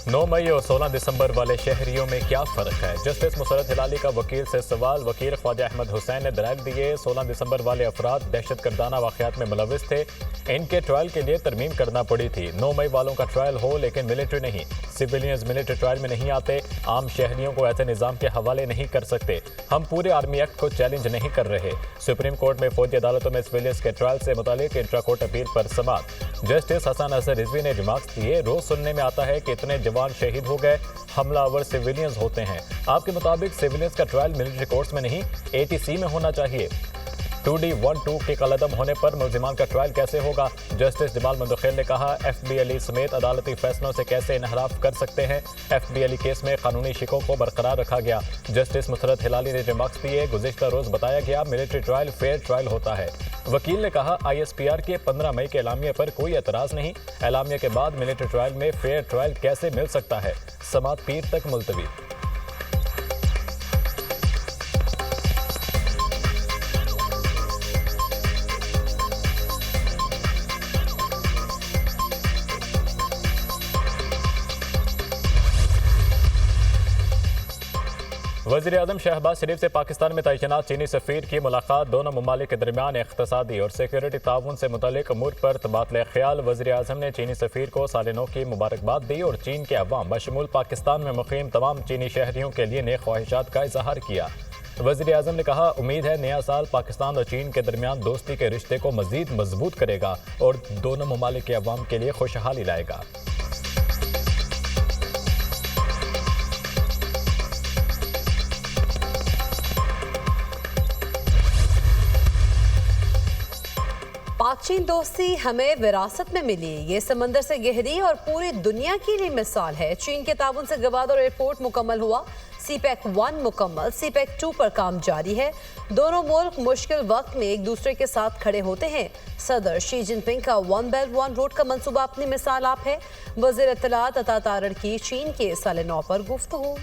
9 मई और 16 दिसंबर वाले शहरियों में क्या फ़र्क है? जस्टिस मुसरत हिलाली का वकील से सवाल। वकील ख्वाजा अहमद हुसैन ने दलाइल दिए। 16 दिसंबर वाले अफराद दहशत गर्दाना वाक़यात में मुलविस थे, इनके ट्रायल के लिए तरमीम करना पड़ी थी। 9 मई वालों का ट्रायल हो लेकिन मिलिट्री नहीं। सिविलियंस मिलिट्री ट्रायल में नहीं आते। आम शहरियों को ऐसे निज़ाम के हवाले नहीं कर सकते। हम पूरे आर्मी एक्ट को चैलेंज नहीं कर रहे। सुप्रीम कोर्ट में फौजी अदालतों में सिविलियंस के ट्रायल से मुतालिक इंट्रा कोर्ट अपील पर समाअत। जस्टिस हसन अजहर रिजवी ने रिमार्क्स दिए। रोज सुनने में आता है कि इतने जवान शहीद हो गए, हमलावर सिविलियंस होते हैं। आपके मुताबिक सिविलियंस का ट्रायल मिलिट्री कोर्ट्स में नहीं ATC में होना चाहिए। 2D12 के कलअदम होने पर मुलजिमान का ट्रायल कैसे होगा? जस्टिस जमाल मंदखेल ने कहा, FB अली समेत अदालती फैसलों से कैसे इनहराफ कर सकते हैं। FB अली केस में कानूनी शिकों को बरकरार रखा गया। जस्टिस मुसरत हिलाली ने रिमार्क्स दिए। गुज़िश्ता रोज बताया गया मिलिट्री ट्रायल फेयर ट्रायल होता है। वकील ने कहा, ISPR के 15 मई के एलामिया पर कोई एतराज़ नहीं। एलामिया के बाद मिलिट्री ट्रायल में फेयर ट्रायल कैसे मिल सकता है? समाअत पीर तक मुलतवी। वज़ीर-ए-आज़म शहबाज शरीफ से पाकिस्तान में तैनात चीनी सफ़ीर की मुलाकात। दोनों ममालिक के दरमियान इक़्तिसादी और सिक्योरिटी ताउन से मुतल्लिक़ अमूर पर तबादला ख्याल। वज़ीर-ए-आज़म ने चीनी सफ़ीर को साल नौ की मुबारकबाद दी और चीन के अवाम बशमूल पाकिस्तान में मुक़ीम तमाम चीनी शहरियों के लिए नेक ख्वाहिशात का इज़हार किया। वज़ीर-ए-आज़म ने कहा, उम्मीद है नया साल पाकिस्तान और चीन के दरमियान दोस्ती के रिश्ते को मज़ीद मजबूत करेगा और दोनों ममालिक के अवाम के लिए खुशहाली लाएगा। पाक चीन दोस्ती हमें विरासत में मिली। ये समंदर से गहरी और पूरी दुनिया के लिए मिसाल है। चीन के ताउन से गवादर एयरपोर्ट मुकम्मल हुआ। CPEC 1 मुकम्मल, CPEC 2 पर काम जारी है। दोनों मुल्क मुश्किल वक्त में एक दूसरे के साथ खड़े होते हैं। सदर शी जिनपिंग का 1 बेल्ट 1 रोड का मंसूबा अपनी मिसाल आप है। वज़ीर इत्तलात अता तारड़ की चीन के साल नौ पर गुफ्तगू।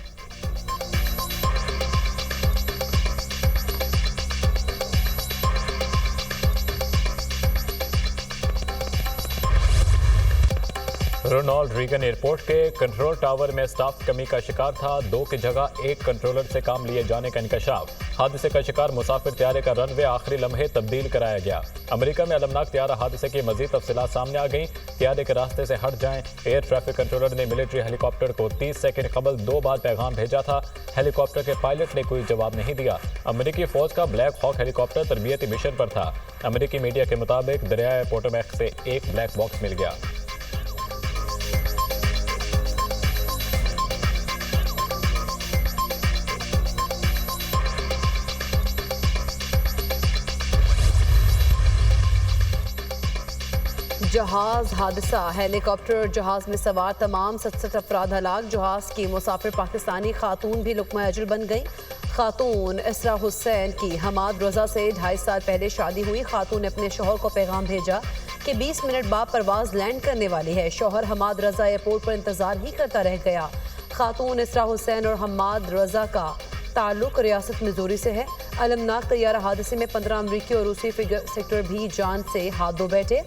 रोनाल्ड रीगन एयरपोर्ट के कंट्रोल टावर में स्टाफ कमी का शिकार था। 2 की जगह 1 कंट्रोलर से काम लिए जाने का इंकशाफ। हादसे का शिकार मुसाफिर त्यारे का रनवे आखिरी लम्हे तब्दील कराया गया। अमेरिका में अलमनाक त्यारा हादसे की मजीद तफसीलात सामने आ गई। त्यारे के रास्ते से हट जाएं। एयर ट्रैफिक कंट्रोलर ने मिलिट्री हेलीकॉप्टर को 30 सेकंड कबल 2 बार पैगाम भेजा था। हेलीकॉप्टर के पायलट ने कोई जवाब नहीं दिया। अमेरिकी फौज का ब्लैक हॉक हेलीकॉप्टर तरबियती मिशन पर था। अमेरिकी मीडिया के मुताबिक दरियाए पोटोमैक से एक ब्लैक बॉक्स मिल गया। जहाज हादसा, हेलीकॉप्टर जहाज में सवार तमाम 67 अफराद हलाक। जहाज की मुसाफिर पाकिस्तानी खातून भी लुक़मा अजल बन गई। खातून इसरा हुसैन की हमाद रजा से 2.5 साल पहले शादी हुई। खातून ने अपने शौहर को पैगाम भेजा कि 20 मिनट बाद परवाज लैंड करने वाली है। शौहर हमाद रजा एयरपोर्ट पर इंतजार ही करता रह गया। खातून इसरा हुसैन और हमाद रजा का ताल्लुक रियासत मिजोरी से है। अलमनाक तैयारा हादसे में 15 अमरीकी और रूसी फिगर सेक्टर भी जान से हाथ धो बैठे।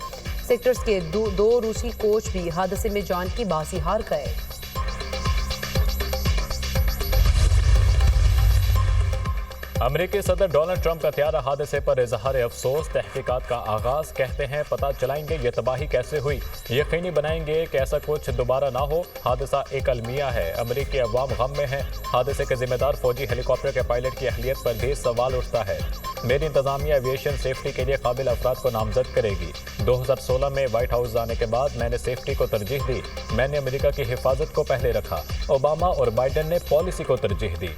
सेक्टर्स के दो रूसी कोच भी हादसे में जान की बाजी हार गए। अमेरिकी सदर डोनाल्ड ट्रंप का त्यारा हादसे पर इजहार अफसोस। तहकीकात का आगाज, कहते हैं पता चलाएंगे ये तबाही कैसे हुई, यकीनी बनाएंगे कि ऐसा कुछ दोबारा ना हो। हादसा एक अलमिया है, अमेरिकी अवाम गम में है। हादसे के जिम्मेदार फौजी हेलीकॉप्टर के पायलट की अहलियत पर भी सवाल उठता है। मेरी इंतजामिया एविएशन सेफ्टी के लिए काबिल अफराद को नामजद करेगी। 2016 में व्हाइट हाउस जाने के बाद मैंने सेफ्टी को तरजीह दी। मैंने अमेरिका की हिफाजत को पहले रखा। ओबामा और बाइडेन ने पॉलिसी को तरजीह दी।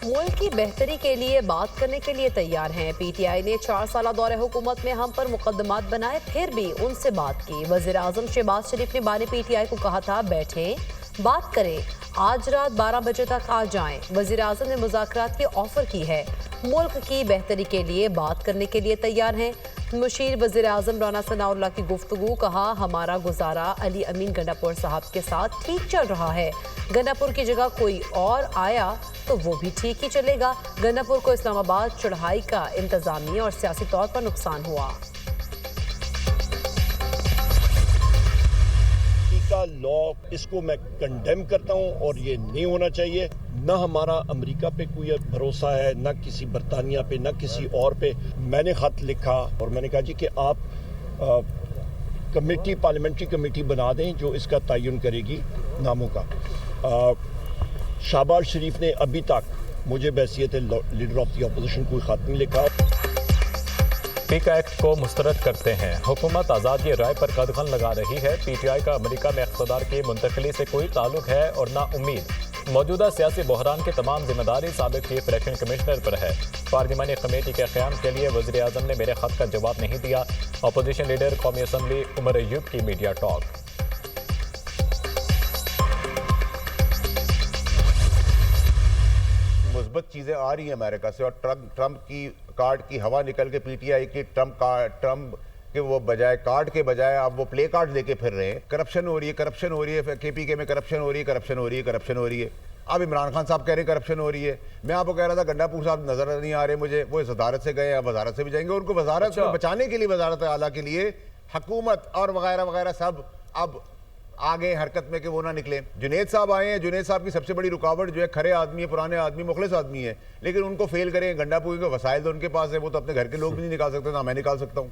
मुल्क की बेहतरी के लिए बात करने के लिए तैयार हैं। PTI ने 4 साल दौरे हुकूमत में हम पर मुकदमात बनाए, फिर भी उनसे बात की। वज़ीर-ए-आज़म शहबाज शरीफ ने बानी PTI को कहा था, बैठें, बात करें, आज रात 12 बजे तक आ जाएं। वजीर आजम ने मुज़ाकरात की ऑफर की है। मुल्क की बेहतरी के लिए बात करने के लिए तैयार हैं। मुशीर वजीर आजम राना सनाउल्लाह की गुफ्तगू। कहा, हमारा गुजारा अली अमीन गंडापुर साहब के साथ ठीक चल रहा है। गंडापुर की जगह कोई और आया तो वो भी ठीक ही चलेगा। गंडापुर को इस्लामाबाद चढ़ाई का इंतजामी और सियासी तौर पर नुकसान हुआ। का लॉ, इसको मैं कंडेम करता हूं और ये नहीं होना चाहिए। ना हमारा अमेरिका पे कोई भरोसा है, ना किसी बरतानिया पे, ना किसी और पे। मैंने खत लिखा और मैंने कहा जी कि आप कमेटी, पार्लियामेंट्री कमेटी बना दें जो इसका तयन करेगी नामों का। शहबाज शरीफ ने अभी तक मुझे बहैसियत लीडर ऑफ द अपोजिशन कोई खत नहीं लिखा। पीका एक्ट को मुस्तरद करते हैं। हुकूमत आज़ादी राय पर कदगन लगा रही है। पीटीआई का अमेरिका में इक़्तिदार की मुंतकिली से कोई ताल्लुक है और ना उम्मीद। मौजूदा सियासी बहरान की तमाम जिम्मेदारी साबिक चीफ इलेक्शन कमिश्नर पर है। पार्लिमानी कमेटी के क़याम के लिए वज़ीर आज़म ने मेरे खत का जवाब नहीं दिया। अपोजिशन लीडर कौमी असम्बली उमर अयूब की मीडिया टॉक। मुस्बत चीज़ें आ रही हैं अमेरिका से और ट्रंप की कार्ड की हवा निकल के पीटीआई की ट्रंप के वो बजाय कार्ड के बजाय अब वो प्ले कार्ड लेके फिर रहे हैं। करप्शन हो रही है, करप्शन हो रही है, केपीके में करप्शन हो रही है, करप्शन हो रही है, करप्शन हो रही है। अब इमरान खान साहब कह रहे हैं करप्शन हो रही है। मैं आपको कह रहा था गंडापुर साहब नजर नहीं आ रहे मुझे, वो इस वजारत से गए, अब वजारत से भी जाएंगे। उनको वजारत को बचाने के लिए, वजारत आला के लिए हुकूमत और वगैरह वगैरह सब अब आगे हरकत में कि वो ना निकले। जुनेद साहब आए हैं, जुनेद साहब की सबसे बड़ी रुकावट जो है खरे आदमी है, पुराने आदमी, मुखलिस आदमी है, लेकिन उनको फेल करें। गंडापुर के वसाइल तो उनके पास है, वो तो अपने घर के लोग भी नहीं निकाल सकते, ना मैं निकाल सकता हूँ।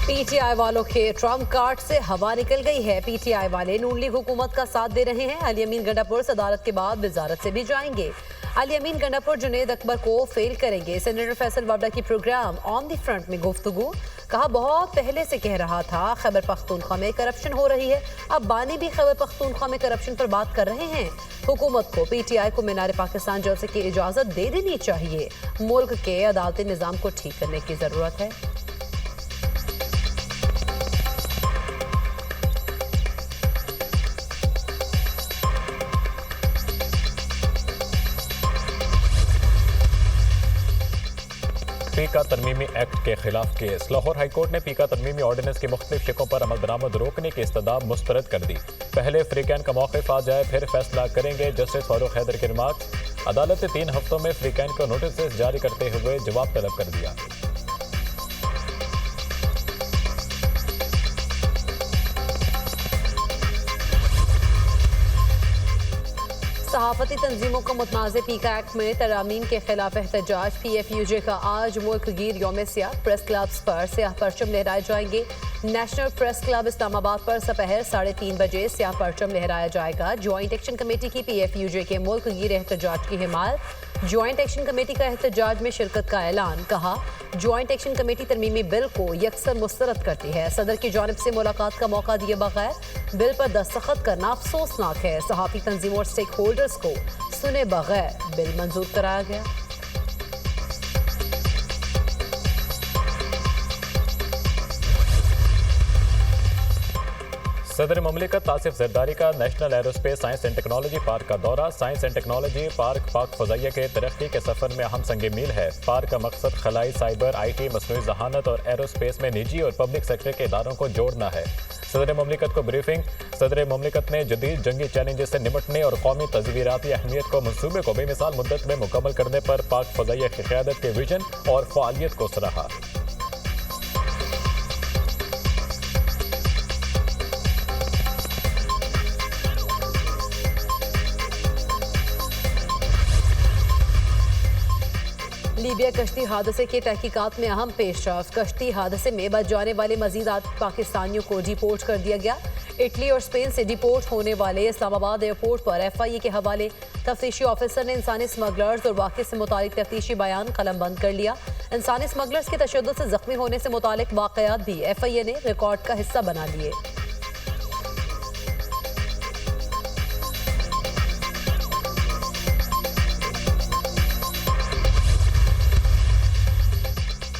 पीटीआई वालों के ट्रम्प कार्ड से हवा निकल गई है। पीटीआई वाले नून लीग हुकूमत का साथ दे रहे हैं। अली अमीन गंडापुर सदारत के बाद वजारत से भी जाएंगे। अली अमीन गंडापुर जुनेद अकबर को फेल करेंगे। सेनेटर फैसल वावडा की प्रोग्राम ऑन द फ्रंट में गुफ्तगू। कहा, बहुत पहले से कह रहा था खैबर पख्तूनख्वा में करप्शन हो रही है। अब बानी भी खैबर पख्तूनख्वा में करप्शन पर बात कर रहे हैं। हुकूमत को पीटीआई को मीनार पाकिस्तान जलसे की इजाजत दे देनी चाहिए। मुल्क के अदालती निज़ाम को ठीक करने की जरूरत है। पीका तरमीमी एक्ट के खिलाफ केस। लाहौर हाईकोर्ट ने पीका तरमीमी ऑर्डिनेंस की मुख्तलिफ शिकों पर अमल दरामद रोकने की इस्तदा मुस्तरद कर दी। पहले फ्रीकैन का मौक़िफ़ आ जाए फिर फैसला करेंगे। जस्टिस फारूक हैदर के रिमार्क। अदालत ने 3 हफ्तों में फ्रीकैन को नोटिस जारी करते हुए जवाब तलब कर दिया। सहाफती तंजीमों को मुतनाज़ पीका एक्ट में तरामीम के खिलाफ एहतजाज। PFUJ का आज मुल्क गिर यौम सियाह। प्रेस क्लब्स पर सियाह परचम लहराए जाएंगे। नेशनल प्रेस क्लब इस्लामाबाद पर दोपहर 3:30 बजे सियाह परचम लहराया जाएगा। ज्वाइंट एक्शन कमेटी की PFUJ के मुल्क गिर एहतजाज की हिमायत। ज्वाइंट एक्शन कमेटी का एहतजाज में शिरकत का ऐलान। कहा, ज्वाइंट एक्शन कमेटी तरमीमी बिल को यकसर मुस्तरद करती है। सदर की जानिब से मुलाकात का मौका दिए बगैर बिल पर दस्तखत करना अफसोसनाक है। सहाफ़ी तंजीमों और स्टेक होल्डर्स को सुने बगैर बिल मंजूर कराया गया। सदर ममलिकत आसिफ जरदारी का national aerospace science and technology park का दौरा। साइंस एंड टेक्नोलॉजी पार्क पाक फजाइया के तरक्की के सफर में अहम संग मील है। पार्क का मकसद खलाई, साइबर, IT, मसनूई जहानत और एरोस्पेस में निजी और पब्लिक सेक्टर के इदारों को जोड़ना है। सदर ममलिकत को ब्रीफिंग। सदर ममलिकत ने जदीद जंगी चैलेंजेस से निपटने और कौमी तस्वीराती अहमियत को मनसूबे को बेमिसाल मुद्दत में मुकम्मल करने पर पाक फजाइया की क़यादत के विजन और फ़आलियत को सराहा। लीबिया कश्ती हादसे के तहकीकात में अहम पेशरफ। कश्ती हादसे में बच जाने वाले मजीद 8 पाकिस्तानियों को डिपोर्ट कर दिया गया। इटली और स्पेन से डिपोर्ट होने वाले इस्लामाबाद एयरपोर्ट पर FIA के हवाले तफ्तीशी ऑफिसर ने इंसानी स्मगलर्स और वाक़े से मुतालिक तफ्तीशी बयान कलमबंद कर लिया। इंसानी स्मगलर्स के तशद्दुद से जख्मी होने से मुतालिक वाक़यात भी FIA ने रिकॉर्ड का हिस्सा बना लिए।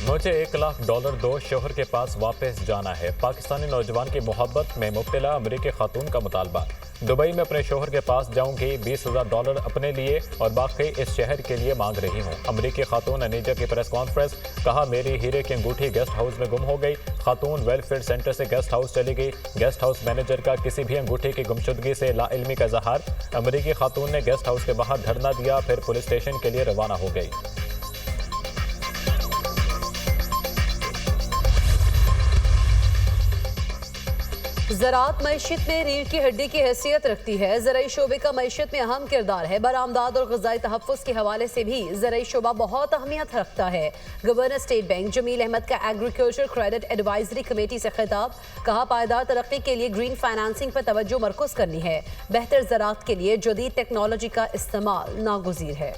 मुझे $1 लाख दो शोहर के पास वापस जाना है। पाकिस्तानी नौजवान की मोहब्बत में मुब्तला अमरीकी खातून का मुतालबा। दुबई में अपने शोहर के पास जाऊंगी, $20,000 अपने लिए और बाकी इस शहर के लिए मांग रही हूँ। अमरीकी खातून अनीजा की प्रेस कॉन्फ्रेंस, कहा मेरी हीरे की अंगूठी गेस्ट हाउस में गुम हो गई। खातून वेलफेयर सेंटर से गेस्ट हाउस चली गई। गेस्ट हाउस मैनेजर का किसी भी अंगूठी की गुमशुदगी से लाइल्मी का इजहार। अमरीकी खातून ने गेस्ट हाउस के बाहर धरना दिया, फिर पुलिस स्टेशन के लिए रवाना हो गई। ज़राअत मईशत में रीढ़ की हड्डी की हैसियत रखती है। ज़राई शोबे का मईशत में अहम किरदार है। बरामदात और ग़िज़ाई तहफ़्फ़ुज़ के हवाले से भी ज़राई शोबा बहुत अहमियत रखता है। Governor state bank Jameel Ahmed का एग्रीकल्चर क्रेडिट एडवाइजरी कमेटी से खिताब, कहा पायदार तरक्की के लिए ग्रीन फाइनेंसिंग पर तवज्जो मरकूज़ करनी है। बेहतर ज़राअत के लिए जदीद टेक्नोलॉजी का इस्तेमाल नागुज़ीर है।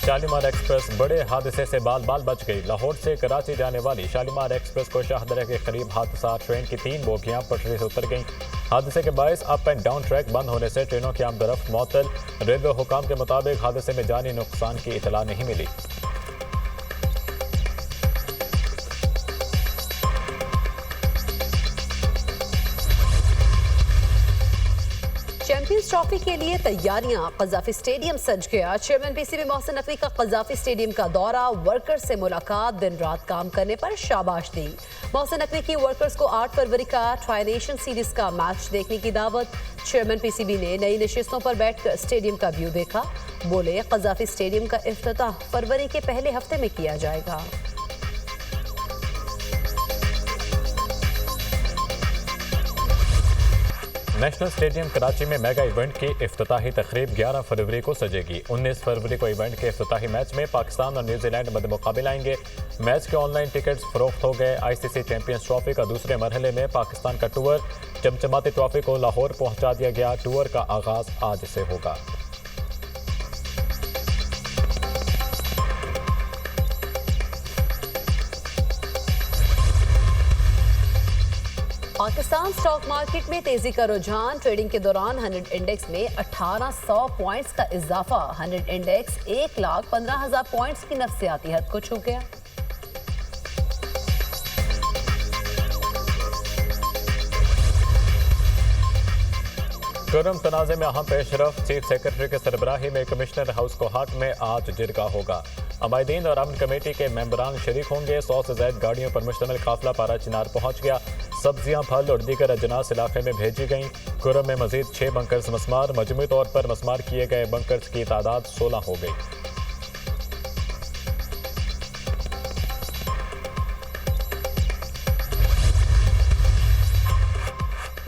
शालीमार एक्सप्रेस बड़े हादसे से बाल बाल बच गई। लाहौर से कराची जाने वाली शालीमार एक्सप्रेस को शाहदरा के करीब हादसा। ट्रेन की 3 बोगियां पटरी से उतर गईं। हादसे के बायस अप एंड डाउन ट्रैक बंद होने से ट्रेनों की आमदरफ्त मुअत्तल। रेलवे हुकाम के मुताबिक हादसे में जानी नुकसान की इतला नहीं मिली। चैंपियंस ट्रॉफी के लिए तैयारियां, कज़ाफी स्टेडियम सज गया। चेयरमैन पीसीबी मोहसिन नकवी का कज़ाफी स्टेडियम का दौरा, वर्कर्स से मुलाकात, दिन रात काम करने पर शाबाश दी। मोहसिन नकवी की वर्कर्स को 8 फरवरी का ट्राई नेशन सीरीज का मैच देखने की दावत। चेयरमैन पीसीबी ने नई नशिस्तों पर बैठकर स्टेडियम का व्यू देखा। बोले कज़ाफी स्टेडियम का इफ्तिताह फरवरी के पहले हफ्ते में किया जाएगा। नेशनल स्टेडियम कराची में मेगा इवेंट की इफ्तिताही तकरीब 11 फरवरी को सजेगी। 19 फरवरी को इवेंट के इफ्तिताही मैच में पाकिस्तान और न्यूजीलैंड मद्देमुकाबिल आएंगे। मैच के ऑनलाइन टिकट्स फरोख्त हो गए। आईसीसी चैंपियंस ट्रॉफी का दूसरे मरहले में पाकिस्तान का टूर, चमचमाती ट्रॉफी को लाहौर पहुंचा दिया गया। टूर का आगाज आज से होगा। पाकिस्तान स्टॉक मार्केट में तेजी का रुझान। ट्रेडिंग के दौरान 100 इंडेक्स में 1800 पॉइंट्स का इजाफा। 100 इंडेक्स 1,15,000 पॉइंट्स की नफसियाती हद को छू गया। कुरम तनाज़े में अहम पेशरफ। चीफ सेक्रेटरी के सरबराही में कमिश्नर हाउस कोहाट में आज जिरगा होगा। अमायदीन और अमन कमेटी के मेंबरान शरीक होंगे। 100 से ज्यादा गाड़ियों पर मुश्तमिल काफिला पारा चिनार पहुंच गया। सब्जियां, फल और दीगर अजनास इलाके में भेजी गईं। कुरम में मजीद 6 बंकर्स मस्मार। मजमूई तौर पर मस्मार किए गए बंकर्स की तादाद 16 हो गई।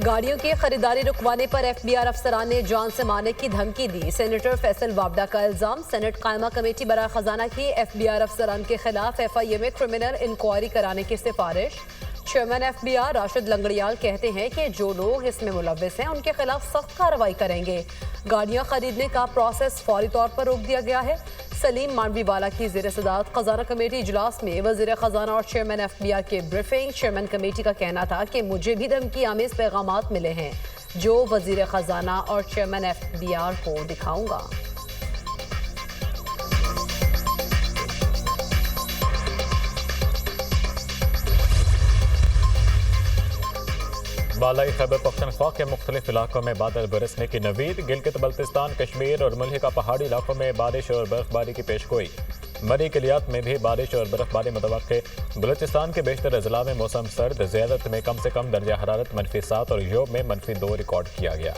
गाड़ियों की खरीदारी रुकवाने पर एफबीआर अफसरान ने जान से मारने की धमकी दी। सेनेटर फैसल वावडा का इल्जाम। सेनेट कायमा कमेटी बराए खजाना की एफबीआर अफसरान के खिलाफ एफआईए में क्रिमिनल इंक्वायरी कराने की सिफारिश। चेयरमैन एफबीआर राशिद लंगड़ियाल कहते हैं कि जो लोग इसमें मुलव्विस हैं उनके खिलाफ सख्त कार्रवाई करेंगे। गाड़ियां खरीदने का प्रोसेस फौरी तौर पर रोक दिया गया है। सलीम मांडवीवाला की ज़ेर सदारत खजाना कमेटी इजलास में वज़ीर खजाना और चेयरमैन एफबीआर के ब्रीफिंग। चेयरमैन कमेटी का कहना था कि मुझे भी धमकी आमेज पैगामात मिले हैं जो वज़ीर खजाना और चेयरमैन एफबीआर को दिखाऊंगा। बालाई खैबर पख्तनख्वा के मुख्तलिफ इलाकों में बादल बरसने की नवीद। गिलगित बल्तिस्तान, कश्मीर और मुल्हिका पहाड़ी इलाकों में बारिश और बर्फबारी की पेशगोई। मरी किलियात में भी बारिश और बर्फबारी मुतवक्के। बलूचिस्तान के बेशतर अजला में मौसम सर्द। ज़ियादत में कम से कम दर्जा हरारत -7 और यूब में -2 रिकॉर्ड किया गया।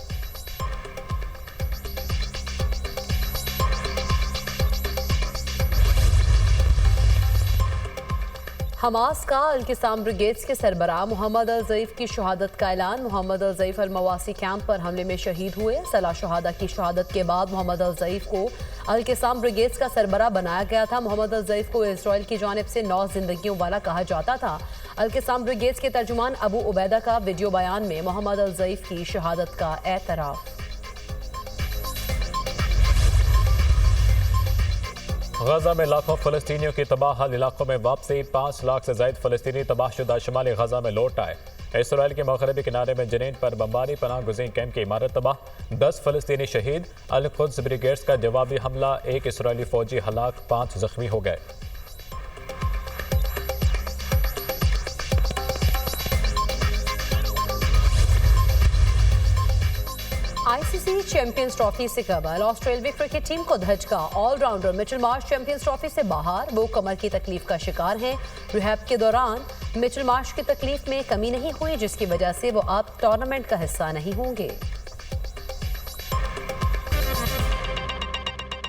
हमास का अल-किसाम ब्रिगेड्स के सरबराह मोहम्मद अल ज़ईफ़ की शहादत का ऐलान। मोहम्मद अल ज़ईफ़ अल-मवासी कैंप पर हमले में शहीद हुए। सलाह शहादा की शहादत के बाद मोहम्मद अल ज़ईफ़ को अल-किसाम ब्रिगेड्स का सरबराह बनाया गया था। मोहम्मद अल ज़ईफ़ को इजराइल की जानिब से 9 जिंदगियों वाला कहा जाता था। अल-किसाम ब्रिगेड्स के तर्जुमान अबू उबैदा का वीडियो बयान में मोहम्मद अल ज़ईफ़ की शहादत का एतराफ़। गजा में लाखों फलस्तीनियों की तबाह इलाकों में वापसी। 5 लाख से ज्यादा फलस्तीनी तबाहशुदा शुमाली गजा में लौट आए। इसराइल के मगरबी किनारे में जनीन पर बमबारी, पनाह गुज़ीन कैंप की इमारत तबाह। 10 फलस्तीनी शहीद। अल-कुद्स ब्रिगेड्स का जवाबी हमला, 1 इसराइली फौजी हलाक, 5 जख्मी हो गए। आईसीसी चैंपियंस ट्रॉफी से कबल ऑस्ट्रेलियाई क्रिकेट टीम को धचका। Allrounder Mitchell Marsh Champions Trophy से बाहर, वो कमर की तकलीफ का शिकार हैं। रिहैब के दौरान मिचेल मार्श की तकलीफ में कमी नहीं हुई, जिसकी वजह से वो अब टूर्नामेंट का हिस्सा नहीं होंगे।